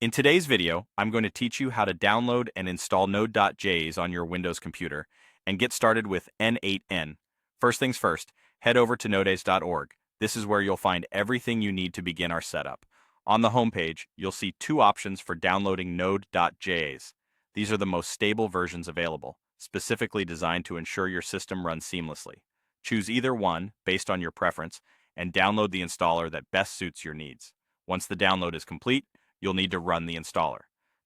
In today's video, I'm going to teach you how to download and install node.js on your Windows computer and get started with n8n. First things first, head over to nodez.org. This is where you'll find everything you need to begin our setup. On the homepage, you'll see two options for downloading node.js. These are the most stable versions available, specifically designed to ensure your system runs seamlessly. Choose either one based on your preference and download the installer that best suits your needs. Once the download is complete, you'll need to run the installer.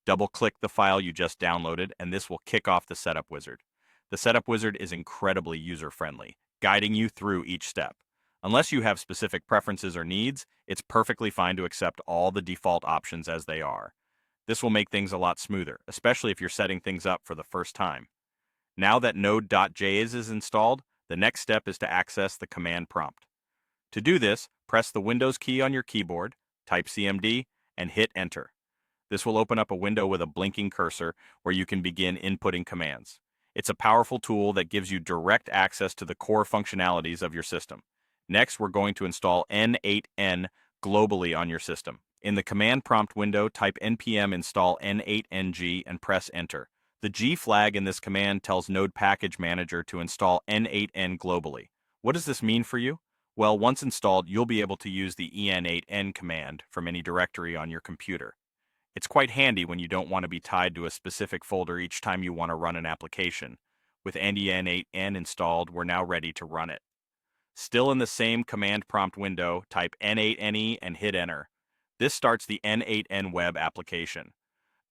Double-click the file you just downloaded, and this will kick off the setup wizard. The setup wizard is incredibly user-friendly, guiding you through each step. Unless you have specific preferences or needs, it's perfectly fine to accept all the default options as they are. This will make things a lot smoother, especially if you're setting things up for the first time. Now that node.js is installed, the next step is to access the command prompt. To do this, press the Windows key on your keyboard, type CMD, and hit Enter. This will open up a window with a blinking cursor where you can begin inputting commands. It's a powerful tool that gives you direct access to the core functionalities of your system. Next, we're going to install n8n globally on your system. In the command prompt window, type npm install n8ng and press Enter. The G flag in this command tells Node Package Manager to install n8n globally. What does this mean for you? Well, once installed, you'll be able to use the n8n command from any directory on your computer. It's quite handy when you don't want to be tied to a specific folder each time you want to run an application. With n8n installed, we're now ready to run it. Still in the same command prompt window, type n8ne and hit Enter. This starts the n8n web application.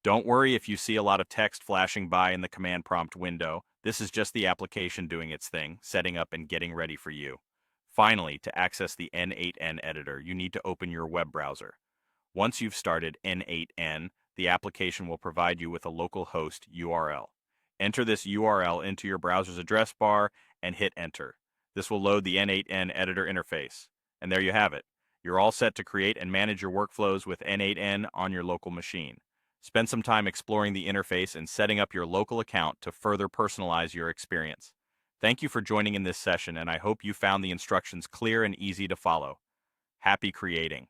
Don't worry if you see a lot of text flashing by in the command prompt window. This is just the application doing its thing, setting up and getting ready for you. Finally, to access the n8n editor, you need to open your web browser. Once you've started n8n, the application will provide you with a local host URL. Enter this URL into your browser's address bar and hit Enter. This will load the n8n editor interface. And there you have it. You're all set to create and manage your workflows with n8n on your local machine. Spend some time exploring the interface and setting up your local account to further personalize your experience. Thank you for joining in this session, and I hope you found the instructions clear and easy to follow. Happy creating!